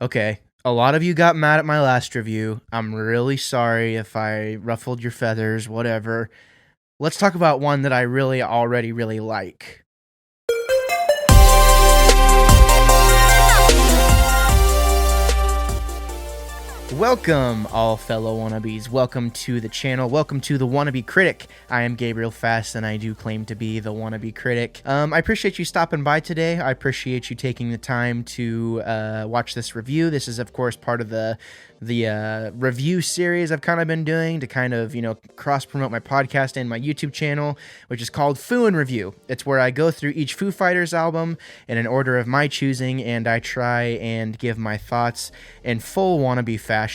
Okay, a lot of you got mad at my last review. I'm really sorry if I ruffled your feathers, whatever. Let's talk about one that I really already really like. Welcome, all fellow wannabes. Welcome to the channel. Welcome to the Wannabe Critic. I am Gabriel Fast, and I do claim to be the Wannabe Critic. I appreciate you stopping by today. I appreciate you taking the time to watch this review. This is, of course, part of the review series I've kind of been doing to kind of, cross-promote my podcast and my YouTube channel, which is called Foo and Review. It's where I go through each Foo Fighters album in an order of my choosing, and I try and give my thoughts in full wannabe fashion.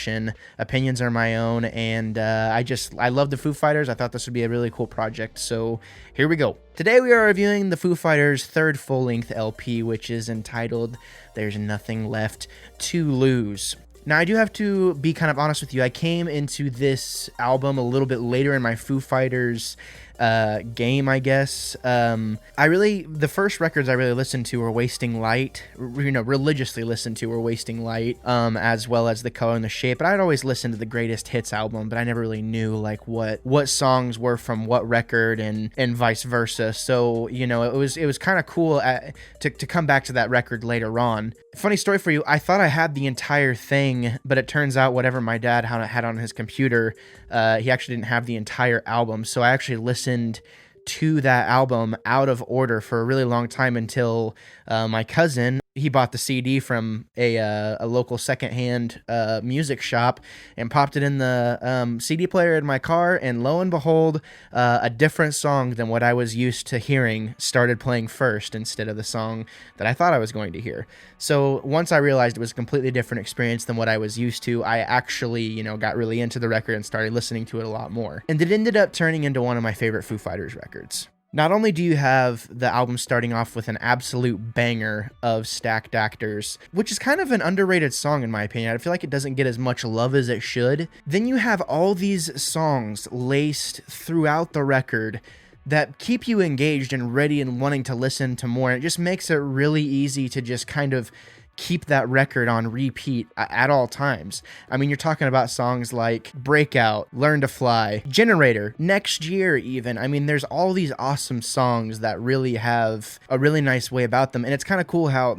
Opinions are my own, and I love the Foo Fighters. I thought this would be a really cool project, so here we go. Today we are reviewing the Foo Fighters' third full-length LP, which is entitled There's Nothing Left to Lose. Now, I do have to be kind of honest with you. I came into this album a little bit later in my Foo Fighters game, I guess. The first records I really listened to were Wasting Light, religiously listened to were Wasting Light, as well as The Color and the Shape. But I'd always listened to the Greatest Hits album, but I never really knew like what songs were from what record and vice versa. So, it was kind of cool to come back to that record later on. Funny story for you, I thought I had the entire thing, but it turns out whatever my dad had on his computer, he actually didn't have the entire album. So I actually listened to that album out of order for a really long time until my cousin, he bought the CD from a local secondhand music shop and popped it in the CD player in my car, and lo and behold, a different song than what I was used to hearing started playing first instead of the song that I thought I was going to hear. So once I realized it was a completely different experience than what I was used to, I actually, got really into the record and started listening to it a lot more. And it ended up turning into one of my favorite Foo Fighters records. Not only do you have the album starting off with an absolute banger of Stacked Actors, which is kind of an underrated song in my opinion. I feel like it doesn't get as much love as it should. Then you have all these songs laced throughout the record that keep you engaged and ready and wanting to listen to more. And it just makes it really easy to just kind of keep that record on repeat at all times. I mean, you're talking about songs like Breakout, Learn to Fly, Generator, Next Year even. I mean, there's all these awesome songs that really have a really nice way about them. And it's kind of cool how,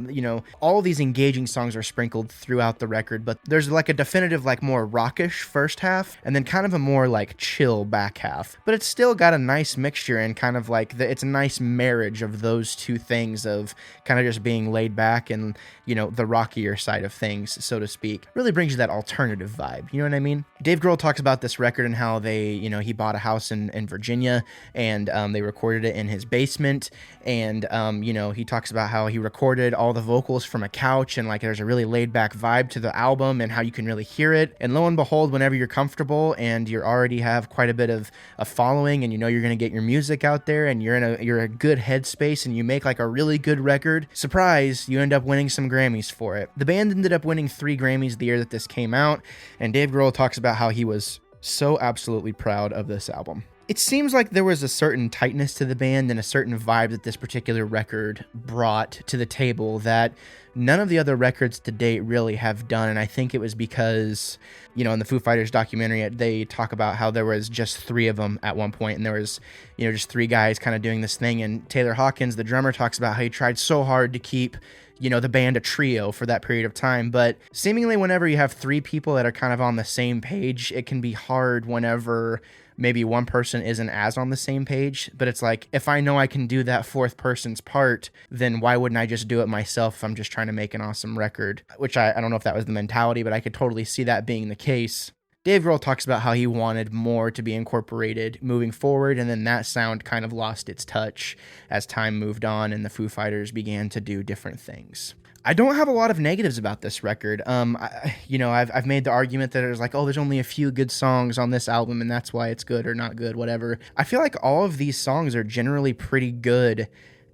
all these engaging songs are sprinkled throughout the record, but there's like a definitive, like more rockish first half and then kind of a more like chill back half. But it's still got a nice mixture and kind of like it's a nice marriage of those two things of kind of just being laid back and, the rockier side of things, so to speak. Really brings you that alternative vibe, you know what I mean? Dave Grohl talks about this record and how they, he bought a house in Virginia and they recorded it in his basement, and he talks about how he recorded all the vocals from a couch and like there's a really laid back vibe to the album and how you can really hear it. And lo and behold, whenever you're comfortable and you already have quite a bit of a following and you're going to get your music out there and you're in a good headspace and you make like a really good record, surprise, you end up winning some Grammys for it. The band ended up winning 3 Grammys the year that this came out, and Dave Grohl talks about how he was so absolutely proud of this album. It seems like there was a certain tightness to the band and a certain vibe that this particular record brought to the table that none of the other records to date really have done. And I think it was because, in the Foo Fighters documentary, they talk about how there was just 3 of them at one point, and there was, just 3 guys kind of doing this thing. And Taylor Hawkins, the drummer, talks about how he tried so hard to keep the band a trio for that period of time. But seemingly whenever you have 3 people that are kind of on the same page, it can be hard whenever maybe one person isn't as on the same page. But it's like, if I know I can do that 4th person's part, then why wouldn't I just do it myself if I'm just trying to make an awesome record? Which I don't know if that was the mentality, but I could totally see that being the case. Dave Grohl talks about how he wanted more to be incorporated moving forward, and then that sound kind of lost its touch as time moved on and the Foo Fighters began to do different things. I don't have a lot of negatives about this record. I've made the argument that there's like, oh, there's only a few good songs on this album and that's why it's good or not good, whatever. I feel like all of these songs are generally pretty good.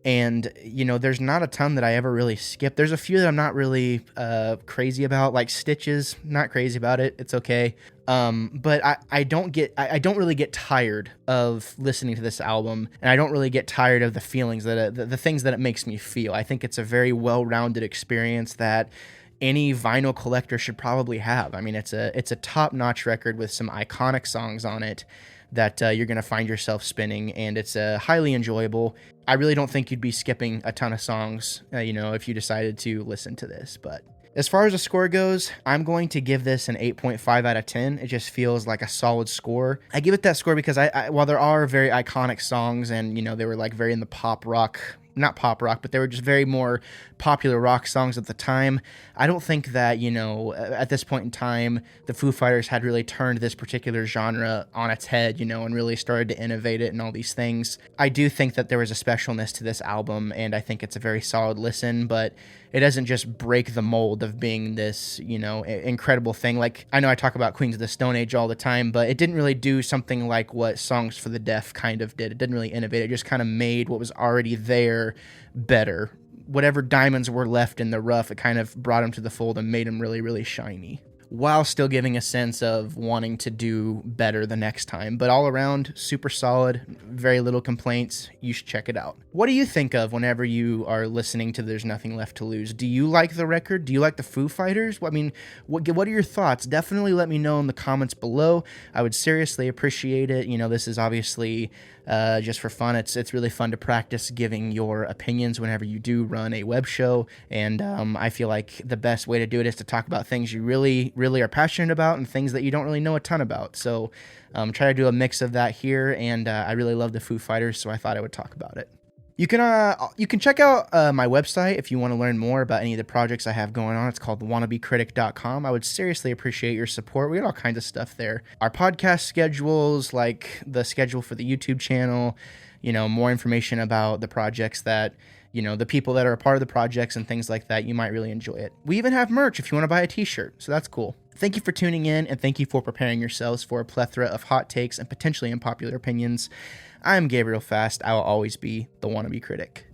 And, there's not a ton that I ever really skip. There's a few that I'm not really crazy about, like Stitches, not crazy about it. It's okay. But I don't really get tired of listening to this album, and I don't really get tired of the feelings the things that it makes me feel. I think it's a very well-rounded experience that any vinyl collector should probably have. I mean, it's a top-notch record with some iconic songs on it that you're going to find yourself spinning, and it's highly enjoyable. I really don't think you'd be skipping a ton of songs, if you decided to listen to this. But as far as the score goes, I'm going to give this an 8.5 out of 10. It just feels like a solid score. I give it that score because while there are very iconic songs and, they were like very in the pop rock, not pop rock, but they were just very more popular rock songs at the time. I don't think that, at this point in time, the Foo Fighters had really turned this particular genre on its head, and really started to innovate it and all these things. I do think that there was a specialness to this album, and I think it's a very solid listen, but it doesn't just break the mold of being this, incredible thing. Like, I know I talk about Queens of the Stone Age all the time, but it didn't really do something like what Songs for the Deaf kind of did. It didn't really innovate. It just kind of made what was already there better. Whatever diamonds were left in the rough, it kind of brought them to the fold and made them really, really shiny, while still giving a sense of wanting to do better the next time. But all around, super solid, very little complaints. You should check it out. What do you think of whenever you are listening to There's Nothing Left to Lose? Do you like the record? Do you like the Foo Fighters? I mean, what are your thoughts? Definitely let me know in the comments below. I would seriously appreciate it. This is obviously just for fun. It's really fun to practice giving your opinions whenever you do run a web show, and I feel like the best way to do it is to talk about things you really are passionate about and things that you don't really know a ton about. So try to do a mix of that here, and I really love the Foo Fighters, so I thought I would talk about it. You can check out my website if you want to learn more about any of the projects I have going on. It's called thewannabecritic.com. I would seriously appreciate your support. We got all kinds of stuff there. Our podcast schedules, like the schedule for the YouTube channel, more information about the projects that, the people that are a part of the projects and things like that. You might really enjoy it. We even have merch if you want to buy a t-shirt, so that's cool. Thank you for tuning in, and thank you for preparing yourselves for a plethora of hot takes and potentially unpopular opinions. I'm Gabriel Fast. I will always be the wannabe critic.